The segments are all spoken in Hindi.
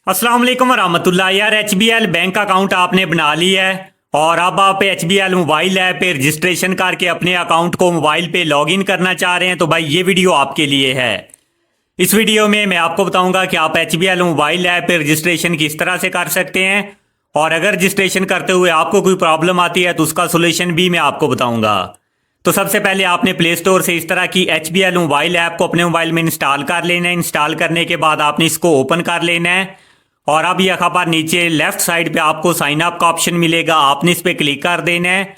अस्सलाम वालेकुम रहमतुल्लाह। यार HBL बैंक अकाउंट आपने बना लिया है और अब आप HBL मोबाइल ऐप पे रजिस्ट्रेशन करके अपने अकाउंट को मोबाइल पे लॉगिन करना चाह रहे हैं तो भाई ये वीडियो आपके लिए है। इस वीडियो में मैं आपको बताऊंगा कि आप HBL मोबाइल ऐप पे रजिस्ट्रेशन किस तरह से कर सकते हैं और अगर रजिस्ट्रेशन करते हुए आपको कोई प्रॉब्लम आती है तो उसका सोल्यूशन भी मैं आपको बताऊंगा। तो सबसे पहले आपने प्ले स्टोर से इस तरह की HBL मोबाइल ऐप को अपने मोबाइल में इंस्टॉल कर लेना है। इंस्टॉल करने के बाद आपने इसको ओपन कर लेना है और अब यहाँ पर नीचे लेफ्ट साइड पे आपको साइन अप का ऑप्शन मिलेगा, आपने इस पर क्लिक कर देना है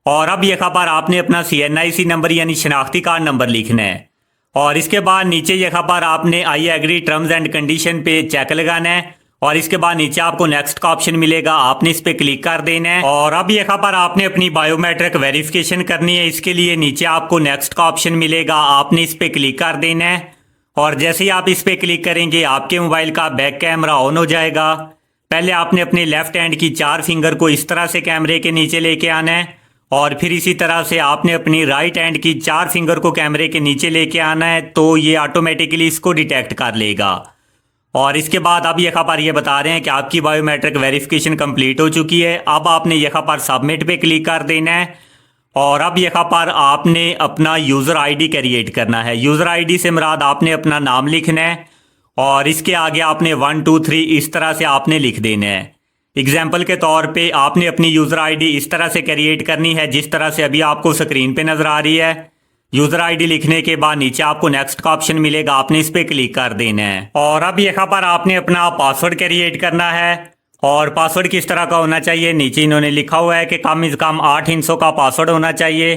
और अब यहाँ पर आपने अपना CNIC नंबर यानी शनाख्ती कार्ड नंबर लिखना है और इसके बाद नीचे यहाँ पर आपने I agree terms and condition पे चेक लगाना है और इसके बाद नीचे आपको नेक्स्ट का ऑप्शन मिलेगा, आपने इस पे क्लिक कर देना है और अब यहाँ पर आपने अपनी बायोमेट्रिक वेरिफिकेशन करनी है। इसके लिए नीचे आपको नेक्स्ट का ऑप्शन मिलेगा, आपने इस पे क्लिक कर देना है और जैसे ही आप इस पे क्लिक करेंगे आपके मोबाइल का बैक कैमरा ऑन हो जाएगा। पहले आपने अपने लेफ्ट हैंड की 4 फिंगर को इस तरह से कैमरे के नीचे लेके आना है और फिर इसी तरह से आपने अपनी राइट हैंड की 4 फिंगर को कैमरे के नीचे लेके आना है तो ये ऑटोमेटिकली इसको डिटेक्ट कर लेगा। और इसके बाद अब यहाँ पर ये बता रहे हैं कि आपकी बायोमेट्रिक वेरिफिकेशन कंप्लीट हो चुकी है। अब आपने यहाँ पर सबमिट पे क्लिक कर देना है और अब यहाँ पर आपने अपना यूज़र आईडी क्रिएट करना है। यूज़र आईडी से मुराद आपने अपना नाम लिखना है और इसके आगे आपने 1 2 3 इस तरह से आपने लिख देना है। एग्जाम्पल के तौर पे आपने अपनी यूज़र आईडी इस तरह से क्रिएट करनी है जिस तरह से अभी आपको स्क्रीन पे नज़र आ रही है। यूज़र आईडी लिखने के बाद नीचे आपको नेक्स्ट का ऑप्शन मिलेगा, आपने इस पर क्लिक कर देना है और अब यहाँ पर आपने अपना पासवर्ड क्रिएट करना है और पासवर्ड किस तरह का होना चाहिए नीचे इन्होंने लिखा हुआ है कि कम से कम 8 हिस्सों का पासवर्ड होना चाहिए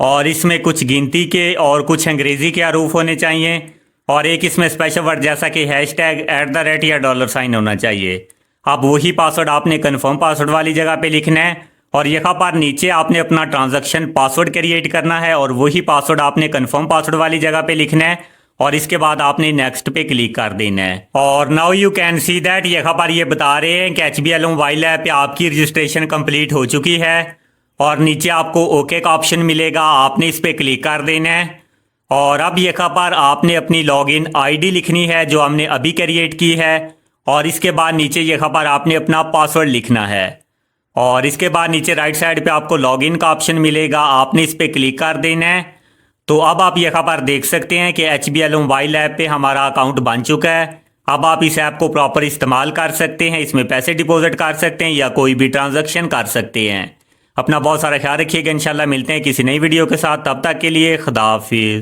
और इसमें कुछ गिनती के और कुछ अंग्रेज़ी के हरूफ होने चाहिए और एक इसमें स्पेशल वर्ड जैसा कि #@ या $साइन होना चाहिए। अब वही पासवर्ड आपने कन्फर्म पासवर्ड वाली जगह पे लिखना है और यहाँ पर नीचे आपने अपना ट्रांजैक्शन पासवर्ड क्रिएट करना है और वही पासवर्ड आपने कन्फर्म पासवर्ड वाली जगह पे लिखना है और इसके बाद आपने नेक्स्ट पे क्लिक कर देना है। और now you can see that यहाँ पर ये बता रहे हैं कि HBL मोबाइल ऐप पे आपकी रजिस्ट्रेशन कंप्लीट हो चुकी है और नीचे आपको ओके का ऑप्शन मिलेगा, आपने इस पे क्लिक कर देना है और अब यहाँ पर आपने अपनी लॉगिन ID लिखनी है जो हमने अभी क्रिएट की है और इसके बाद नीचे यहाँ पर आपने अपना पासवर्ड लिखना है और इसके बाद नीचे राइट साइड पे आपको लॉगिन का ऑप्शन मिलेगा, आपने इस पे क्लिक कर देना है। तो अब आप यहाँ पर देख सकते हैं कि HBL मोबाइल ऐप पे हमारा अकाउंट बन चुका है। अब आप इस ऐप को प्रॉपर इस्तेमाल कर सकते हैं, इसमें पैसे डिपॉजिट कर सकते हैं या कोई भी ट्रांजैक्शन कर सकते हैं। अपना बहुत सारा ख्याल रखिएगा, इंशाल्लाह मिलते हैं किसी नई वीडियो के साथ, तब तक के लिए खुदा हाफिज़।